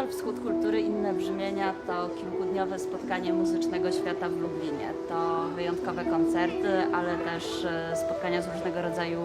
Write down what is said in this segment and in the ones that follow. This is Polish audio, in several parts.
Festiwal Wschód Kultury Inne Brzmienia to kilkudniowe spotkanie muzycznego świata w Lublinie. To wyjątkowe koncerty, ale też spotkania z różnego rodzaju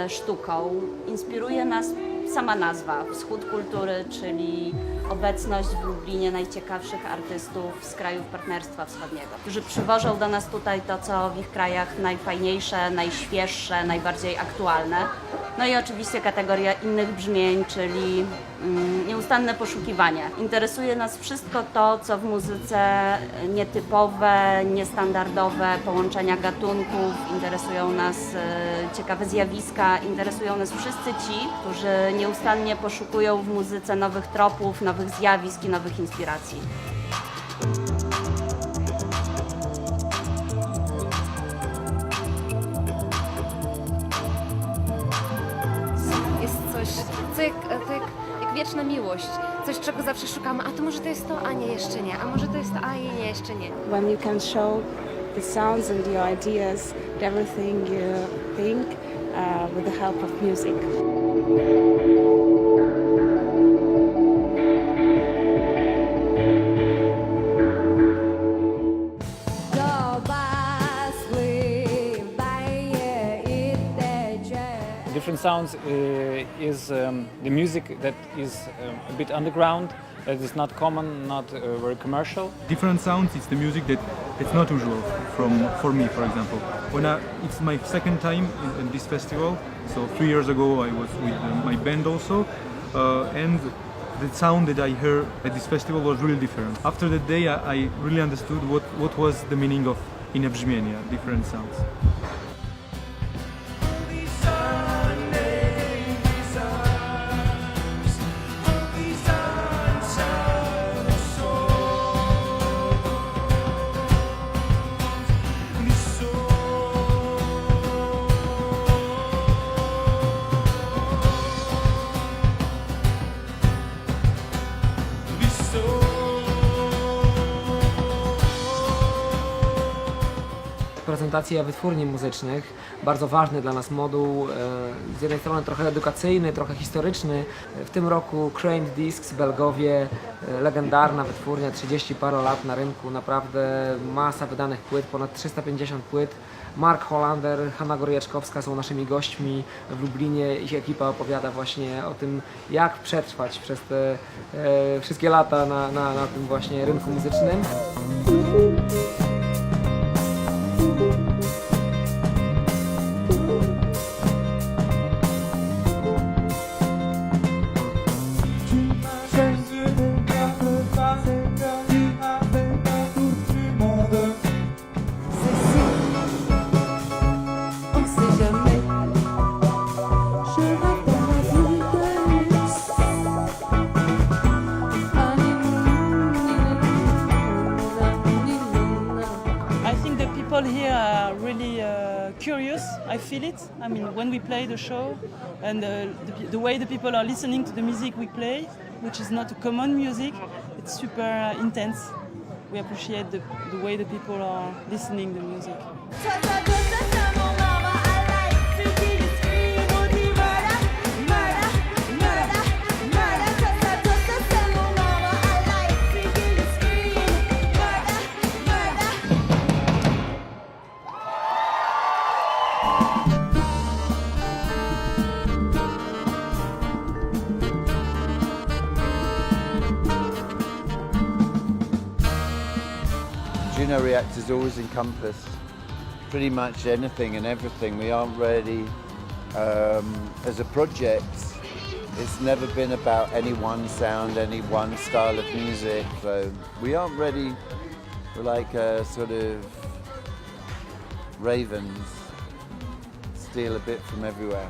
sztuką. Inspiruje nas sama nazwa Wschód Kultury, czyli obecność w Lublinie najciekawszych artystów z krajów Partnerstwa Wschodniego, którzy przywożą do nas tutaj to, co w ich krajach najfajniejsze, najświeższe, najbardziej aktualne. No i oczywiście kategoria innych brzmień, czyli nieustanne poszukiwanie. Interesuje nas wszystko to, co w muzyce nietypowe, niestandardowe, połączenia gatunków, interesują nas ciekawe zjawiska, interesują nas wszyscy ci, którzy nieustannie poszukują w muzyce nowych tropów, nowych zjawisk i nowych inspiracji. Jest coś, co jak wieczna miłość, coś, czego zawsze szukamy, a to może to jest to, a nie, jeszcze nie, a może to jest to, a nie, jeszcze nie. When you can show the sounds and the ideas, everything you think with the help of music. Different Sounds is the music that is a bit underground, that is not common, not very commercial. Different Sounds is the music that's not usual for me, for example. It's my second time in this festival, so 3 years ago I was with my band also, and the sound that I heard at this festival was really different. After that day I really understood what was the meaning of Inne Brzmienia, different sounds. Prezentacja wytwórni muzycznych, bardzo ważny dla nas moduł, z jednej strony trochę edukacyjny, trochę historyczny. W tym roku Crane Discs, Belgowie, legendarna wytwórnia, 30 parę lat na rynku, naprawdę masa wydanych płyt, ponad 350 płyt. Mark Hollander, Hanna Górjaczkowska są naszymi gośćmi w Lublinie. Ich ekipa opowiada właśnie o tym, jak przetrwać przez te wszystkie lata na tym właśnie rynku muzycznym. People here are really curious. I feel it. I mean, when we play the show and the way the people are listening to the music we play, which is not a common music, it's super intense. We appreciate the way the people are listening to the music. Juno Reactors always encompass pretty much anything and everything. We aren't really, as a project, it's never been about any one sound, any one style of music. So we aren't really, we're like sort of ravens, steal a bit from everywhere.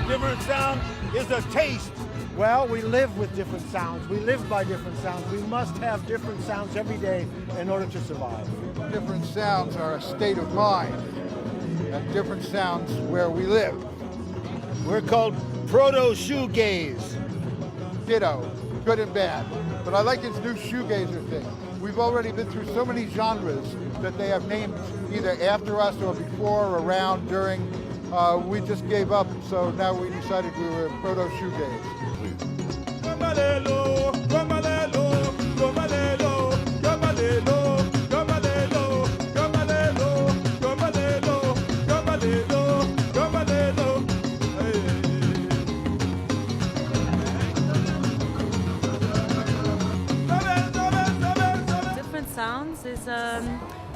Different sound is a taste. Well, we live with different sounds. We live by different sounds. We must have different sounds every day in order to survive. Different sounds are a state of mind, and different sounds where we live. We're called proto-shoegaze. Ditto, good and bad. But I like this new shoegazer thing. We've already been through so many genres that they have named either after us or before, around, during. We just gave up, so now we decided we were proto-shoegaze. Different sounds is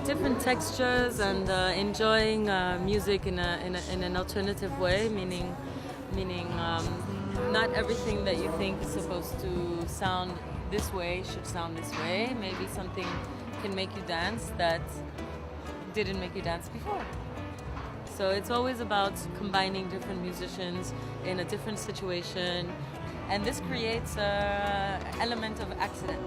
different textures and enjoying music in an alternative way, meaning not everything that you think is supposed to sound this way should sound this way. Maybe something can make you dance that didn't make you dance before. So it's always about combining different musicians in a different situation, and this creates an element of accident.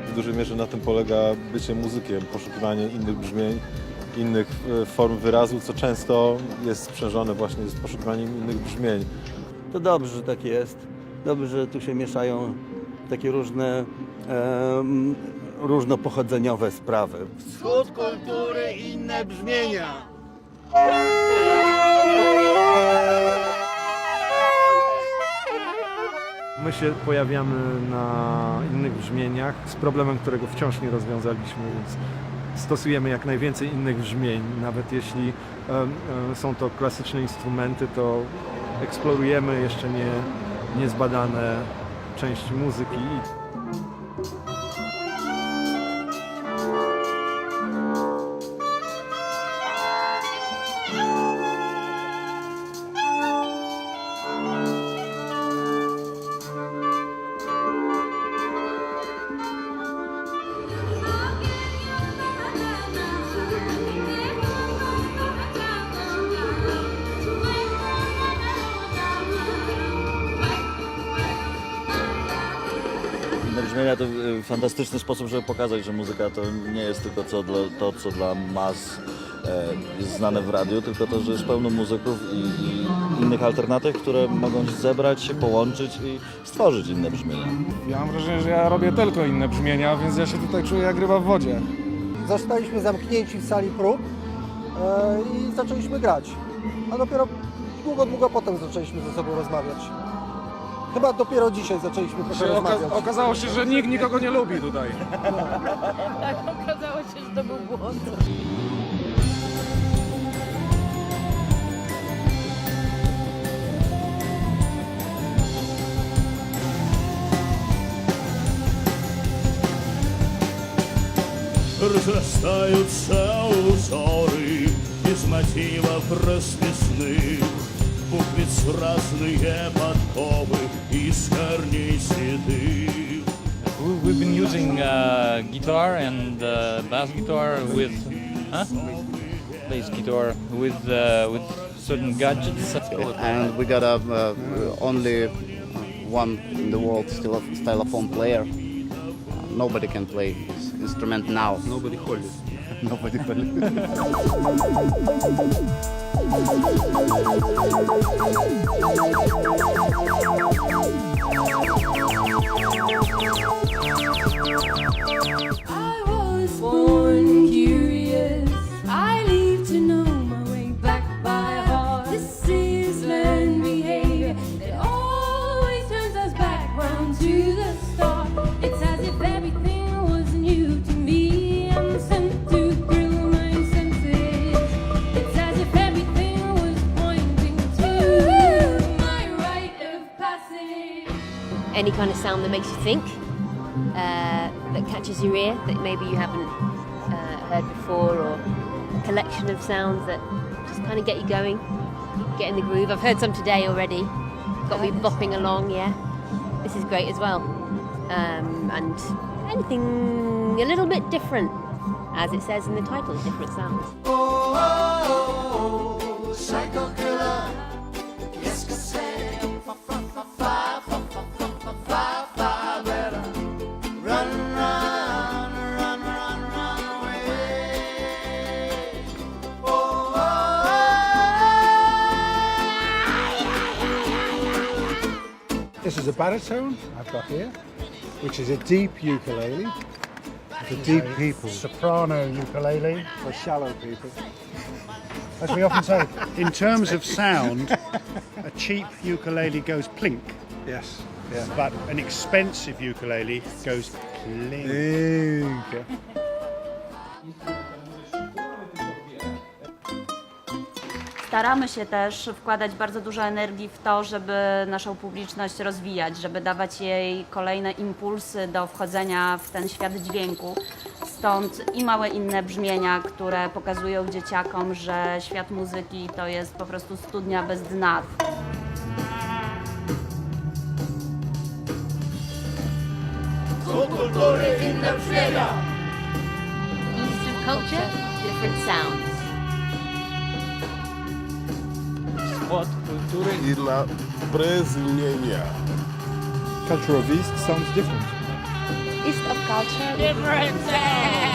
W dużej mierze na tym polega bycie muzykiem, poszukiwanie innych brzmień, innych form wyrazu, co często jest sprzężone właśnie z poszukiwaniem innych brzmień. To dobrze, że tak jest. Dobrze, że tu się mieszają takie różne, różnopochodzeniowe sprawy. Wschód kultury, inne brzmienia. My się pojawiamy na innych brzmieniach z problemem, którego wciąż nie rozwiązaliśmy, więc stosujemy jak najwięcej innych brzmień. Nawet jeśli są to klasyczne instrumenty, to eksplorujemy jeszcze niezbadane części muzyki. Brzmienia to fantastyczny sposób, żeby pokazać, że muzyka to nie jest tylko to, co dla mas jest znane w radiu, tylko to, że jest pełno muzyków i innych alternatyw, które mogą się zebrać, się połączyć i stworzyć inne brzmienia. Ja mam wrażenie, że ja robię tylko inne brzmienia, więc ja się tutaj czuję jak ryba w wodzie. Zostaliśmy zamknięci w sali prób i zaczęliśmy grać. A dopiero długo potem zaczęliśmy ze sobą rozmawiać. Chyba dopiero dzisiaj zaczęliśmy trochę rozmawiać. Okazało się, że nikt nikogo nie lubi tutaj. Tak, okazało się, że to był błąd. Разрастаются узоры из мотивов расписных, буквиц разные подковы из корней седых. We've been using guitar and bass guitar with plays guitar with certain gadgets. And we got only one in the world stylophone player. Nobody can play this instrument now. Nobody hold it. Nobody hold it. I was born curious. I leave to know my way back by heart. This is learned behavior that always turns us back round to the start. It's as if everything was new to me. I'm sent to thrill my senses. It's as if everything was pointing to my rite of passage. Any kind of sound that makes you think, that catches your ear, that maybe you haven't heard before, or a collection of sounds that just kind of get you going, get in the groove. I've heard some today already, got me bopping along, yeah. This is great as well. And anything a little bit different, as it says in the title, different sounds. Psycho killer. Yes, This is a baritone I've got here, which is a deep ukulele. For deep people. Soprano ukulele for shallow people. As we often say, in terms of sound, a cheap ukulele goes plink. Yes. Yeah. But an expensive ukulele goes plink. Staramy się też wkładać bardzo dużo energii w to, żeby naszą publiczność rozwijać, żeby dawać jej kolejne impulsy do wchodzenia w ten świat dźwięku. Stąd i małe inne brzmienia, które pokazują dzieciakom, że świat muzyki to jest po prostu studnia bez dna. Kultury, inne brzmienia. Eastern culture, different sounds. Spod kultury i dla brzmienia. Culture of East sounds different. East of culture, Different sounds.